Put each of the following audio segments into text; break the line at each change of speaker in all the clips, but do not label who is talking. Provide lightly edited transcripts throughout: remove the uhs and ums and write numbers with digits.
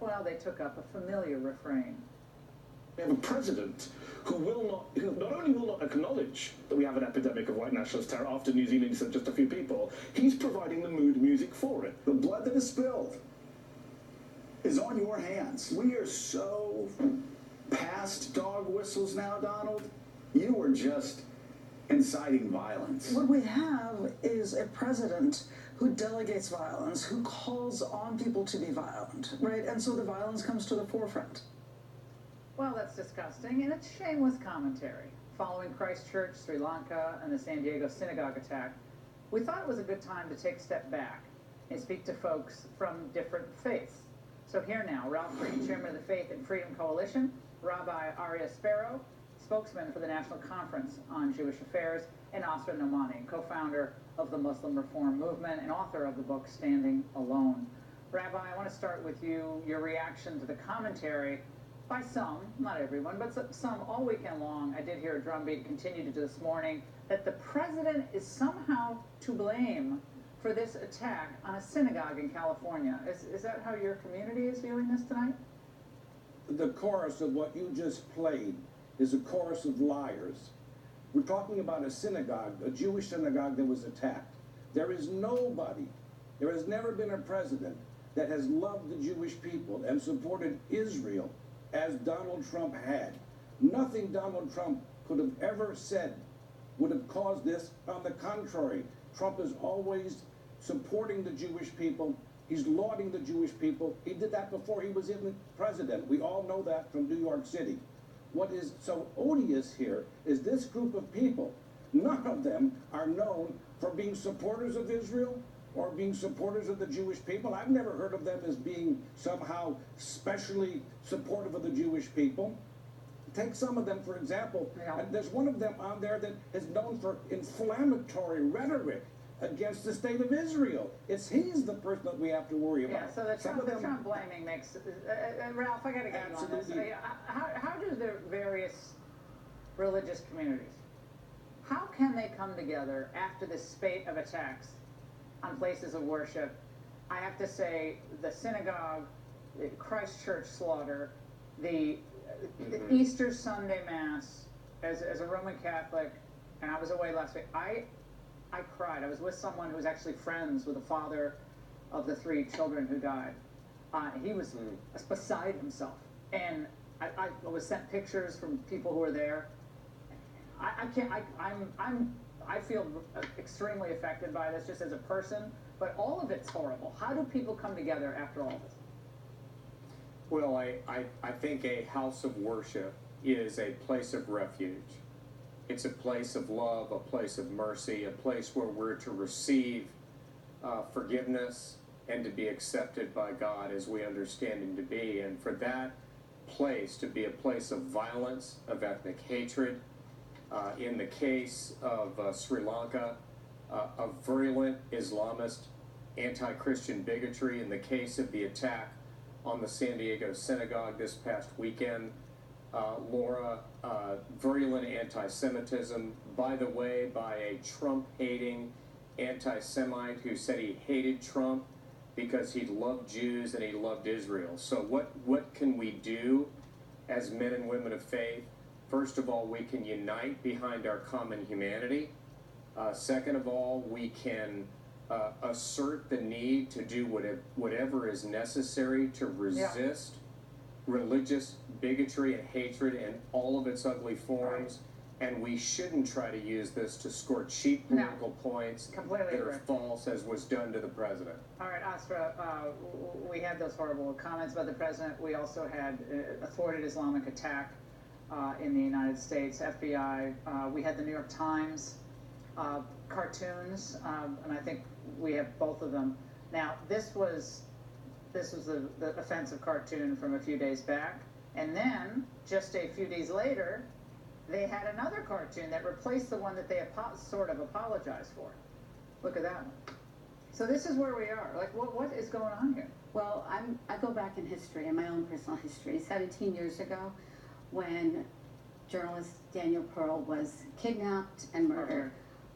Meanwhile, they took up a familiar refrain.
We have a president who not only will not acknowledge that we have an epidemic of white nationalist terror after New Zealand sent just a few people, he's providing the mood music for it.
The blood that is spilled is on your hands. We are so past dog whistles now, Donald. You are just inciting violence.
What we have is a president who delegates violence, who calls on people to be violent, right? And so the violence comes to the forefront.
Well, that's disgusting, and it's shameless commentary. Following Christchurch, Sri Lanka, and the San Diego Synagogue attack, we thought it was a good time to take a step back and speak to folks from different faiths. So here now, Ralph Green, chairman of the Faith and Freedom Coalition, Rabbi Aryeh Sparrow, spokesman for the National Conference on Jewish Affairs, and Asra Nomani, co-founder of the Muslim Reform Movement and author of the book Standing Alone. Rabbi, I want to start with you, your reaction to the commentary by some, not everyone, but some all weekend long. I did hear a drumbeat continue to this morning that the president is somehow to blame for this attack on a synagogue in California. Is that how your community is viewing this tonight?
The chorus of what you just played is a chorus of liars. We're talking about a synagogue, a Jewish synagogue that was attacked. There is nobody, there has never been a president that has loved the Jewish people and supported Israel as Donald Trump had. Nothing Donald Trump could have ever said would have caused this. On the contrary, Trump is always supporting the Jewish people. He's lauding the Jewish people. He did that before he was even president. We all know that from New York City. What is so odious here is this group of people, none of them are known for being supporters of Israel or being supporters of the Jewish people. I've never heard of them as being somehow specially supportive of the Jewish people. Take some of them, for example, and there's one of them on there that is known for inflammatory rhetoric against the state of Israel. He's the person that we have to worry about.
Yeah, so the Trump blaming makes... Ralph, I got to get you on this. How do the various religious communities, how can they come together after this spate of attacks on places of worship? I have to say, the synagogue, the Christchurch slaughter, the Easter Sunday Mass, as a Roman Catholic, and I was away last week, I cried. I was with someone who was actually friends with the father of the 3 children who died. He was beside himself. And I was sent pictures from people who were there. I feel extremely affected by this just as a person, but all of it's horrible. How do people come together after all this?
Well, I think a house of worship is a place of refuge. It's a place of love, a place of mercy, a place where we're to receive forgiveness and to be accepted by God as we understand Him to be. And for that place to be a place of violence, of ethnic hatred, in the case of Sri Lanka, of virulent Islamist anti-Christian bigotry, in the case of the attack on the San Diego Synagogue this past weekend, Laura, virulent anti-Semitism, by the way, by a Trump-hating anti-Semite who said he hated Trump because he loved Jews and he loved Israel. So what can we do as men and women of faith? First of all, we can unite behind our common humanity. Second of all, we can assert the need to do whatever is necessary to resist religious bigotry and hatred in all of its ugly forms. And we shouldn't try to use this to score cheap political points that are false, as was done to the president.
All right, Asra, we had those horrible comments about the president. We also had a thwarted Islamic attack in the United States, FBI. We had the New York Times cartoons, and I think we have both of them. Now, this was the offensive cartoon from a few days back, and then just a few days later, they had another cartoon that replaced the one that they sort of apologized for. Look at that one. So this is where we are. Like, what is going on here?
Well, I go back in history, in my own personal history. 17 years ago, when journalist Daniel Pearl was kidnapped and murdered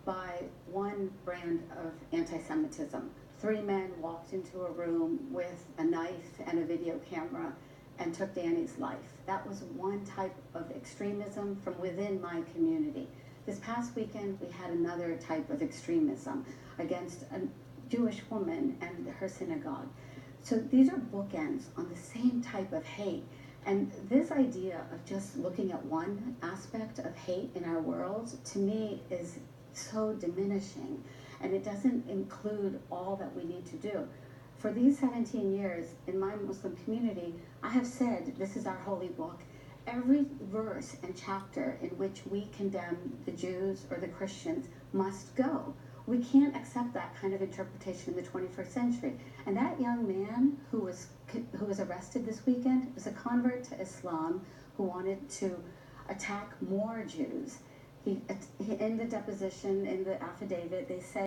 by one brand of anti-Semitism, 3 men walked into a room with a knife and a video camera and took Danny's life. That was one type of extremism from within my community. This past weekend, we had another type of extremism against a Jewish woman and her synagogue. So these are bookends on the same type of hate. And this idea of just looking at one aspect of hate in our world, to me, is so diminishing. And it doesn't include all that we need to do. For these 17 years in my Muslim community, I have said this is our holy book. Every verse and chapter in which we condemn the Jews or the Christians must go. We can't accept that kind of interpretation in the 21st century. And that young man who was arrested this weekend was a convert to Islam who wanted to attack more Jews. In the deposition, in the affidavit, they said